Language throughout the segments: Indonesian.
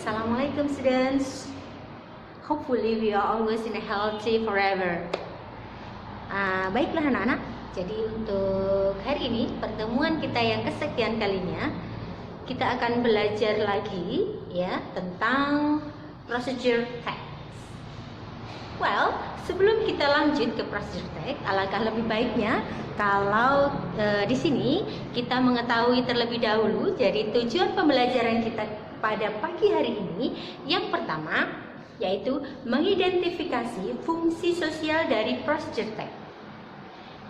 Assalamualaikum students. Hopefully we are always in a healthy forever. Baiklah anak-anak. Jadi untuk hari ini pertemuan kita yang kesekian kalinya, kita akan belajar lagi ya tentang procedure text. Well, sebelum kita lanjut ke procedure text, alangkah lebih baiknya kalau di sini kita mengetahui terlebih dahulu jadi tujuan pembelajaran kita pada pagi hari ini. Yang pertama yaitu mengidentifikasi fungsi sosial dari procedure text.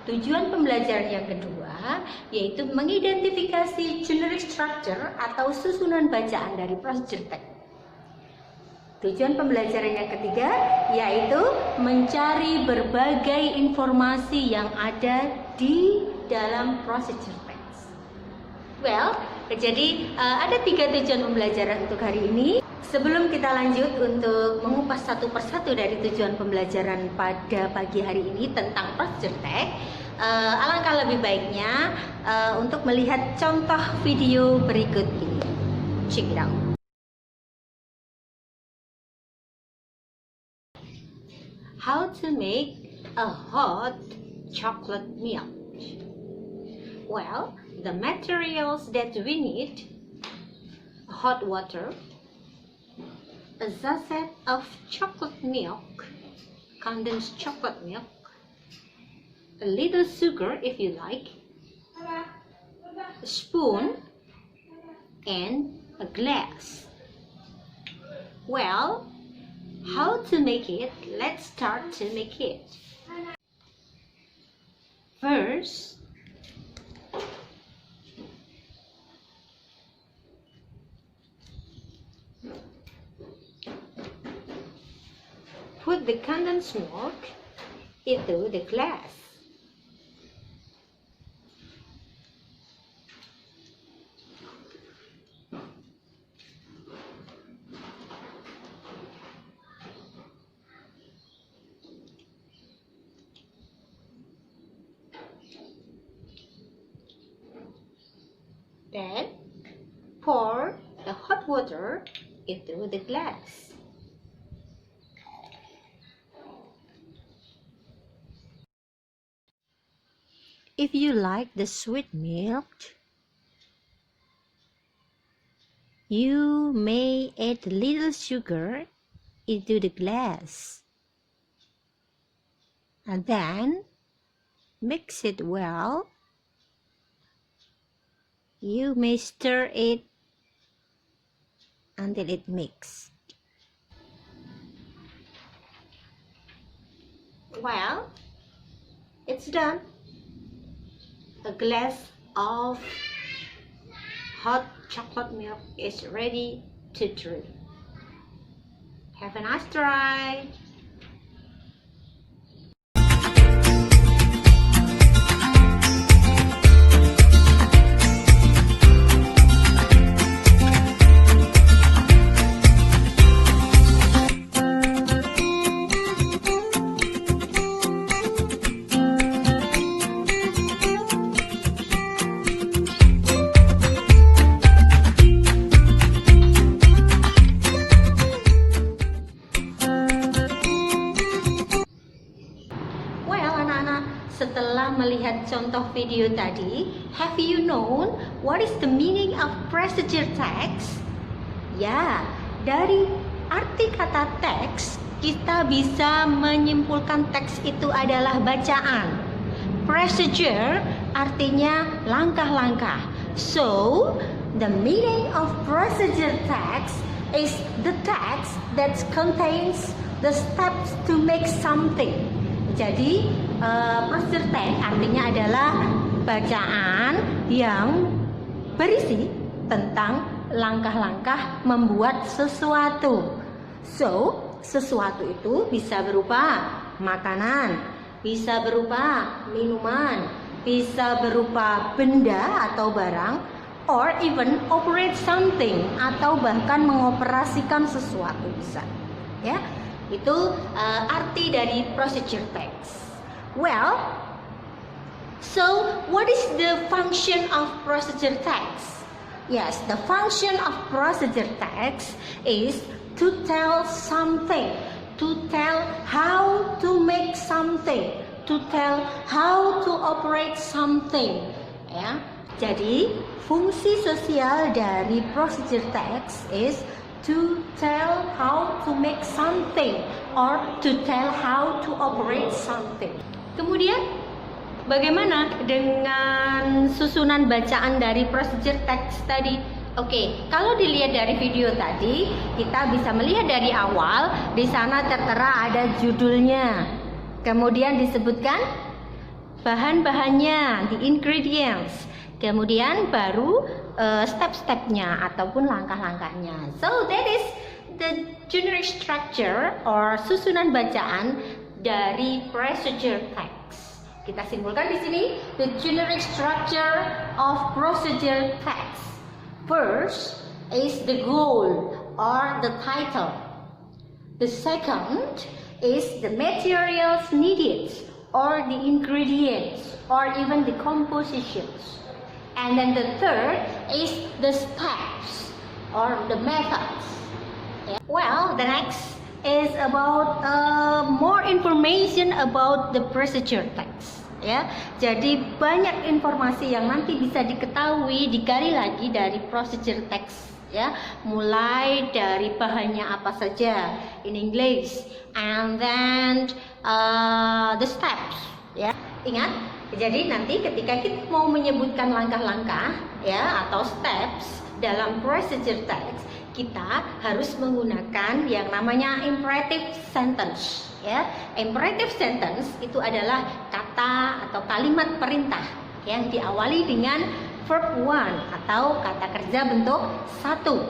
Tujuan pembelajaran yang kedua yaitu mengidentifikasi generic structure atau susunan bacaan dari procedure text. Tujuan pembelajaran yang ketiga yaitu mencari berbagai informasi yang ada di dalam procedure text. Well, jadi ada 3 tujuan pembelajaran untuk hari ini. Sebelum kita lanjut untuk mengupas satu persatu dari tujuan pembelajaran pada pagi hari ini tentang procedure text, alangkah lebih baiknya untuk melihat contoh video berikut ini. Check it out. How to make a hot chocolate milk. Well, the materials that we need: hot water, a sachet of chocolate milk, condensed chocolate milk, a little sugar if you like, a spoon, and a glass. Well, how to make it? Let's start to make it. First, put the condensed milk into the glass. Then pour the hot water into the glass. If you like the sweet milk, you may add a little sugar into the glass and then mix it well. You may stir it until it mixes. Well, it's done. A glass of hot chocolate milk is ready to drink. Have a nice try. Setelah melihat contoh video tadi, have you known what is the meaning of procedure text? Ya, dari arti kata teks, kita bisa menyimpulkan teks itu adalah bacaan. Procedure artinya langkah-langkah. So, the meaning of procedure text is the text that contains the steps to make something. Jadi procedure text artinya adalah bacaan yang berisi tentang langkah-langkah membuat sesuatu. So, sesuatu itu bisa berupa makanan, bisa berupa minuman, bisa berupa benda atau barang, or even operate something, atau bahkan mengoperasikan sesuatu bisa. Ya. Itu arti dari procedure text. Well, so what is the function of procedure text? Yes, the function of procedure text is to tell something, to tell how to make something, to tell how to operate something. Ya, jadi fungsi sosial dari procedure text is to tell how to make something or to tell how to operate something. Kemudian bagaimana dengan susunan bacaan dari procedure text tadi? Oke, kalau dilihat dari video tadi, kita bisa melihat dari awal, di sana tertera ada judulnya. Kemudian disebutkan bahan-bahannya, the ingredients. Kemudian baru step-stepnya ataupun langkah-langkahnya. So that is the generic structure or susunan bacaan dari procedure text. Kita simpulkan di sini the generic structure of procedure text. First is the goal or the title. The second is the materials needed or the ingredients or even the compositions. And then the third is the steps or the methods. Well, the next is about more information about the procedure text. Ya, jadi banyak informasi yang nanti bisa diketahui, digali lagi dari procedure text. Ya, mulai dari bahannya apa saja in English, and then the steps. Ya, ingat. Jadi nanti ketika kita mau menyebutkan langkah-langkah ya atau steps dalam procedure text, kita harus menggunakan yang namanya imperative sentence. Ya, imperative sentence itu adalah kata atau kalimat perintah yang diawali dengan verb one atau kata kerja bentuk satu.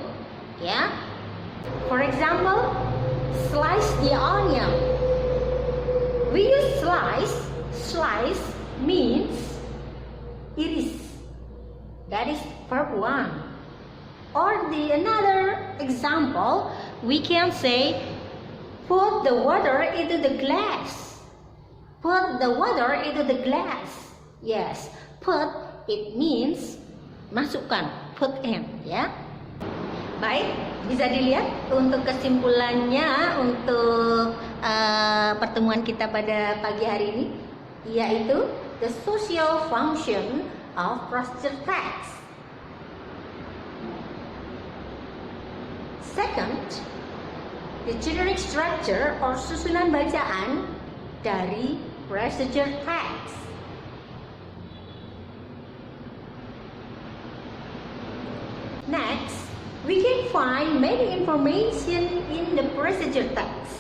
Ya, for example, slice the onion. We use slice. Slice means iris. That is verb one. Or another example, we can say put the water into the glass. Put the water into the glass. Yes, put it means masukkan, put in, ya. Baik, bisa dilihat untuk kesimpulannya untuk pertemuan kita pada pagi hari ini, yaitu the social function of procedure text. Second, the generic structure or susunan bacaan dari procedure text. Next, we can find many information in the procedure text.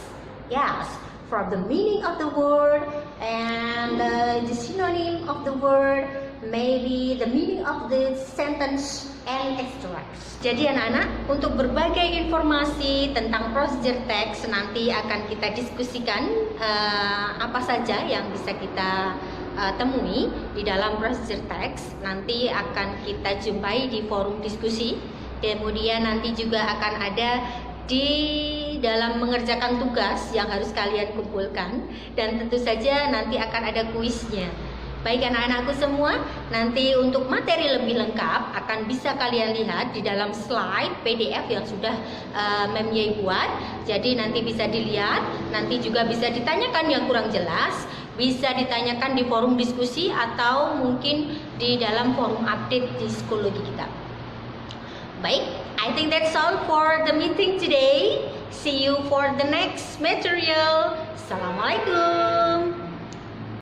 Yes, from the meaning of the word and the synonym of the word, maybe the meaning of the sentence and extracts. Jadi anak-anak, untuk berbagai informasi tentang procedure text nanti akan kita diskusikan apa saja yang bisa kita temui di dalam procedure text. Nanti akan kita jumpai di forum diskusi. Kemudian nanti juga akan ada di dalam mengerjakan tugas yang harus kalian kumpulkan, dan tentu saja nanti akan ada kuisnya. Baik anak-anakku semua, nanti untuk materi lebih lengkap akan bisa kalian lihat di dalam slide PDF yang sudah Mem Yei buat. Jadi nanti bisa dilihat, nanti juga bisa ditanyakan yang kurang jelas, bisa ditanyakan di forum diskusi atau mungkin di dalam forum update di psikologi kita. Baik, I think that's all for the meeting today. See you for the next material. Assalamualaikum.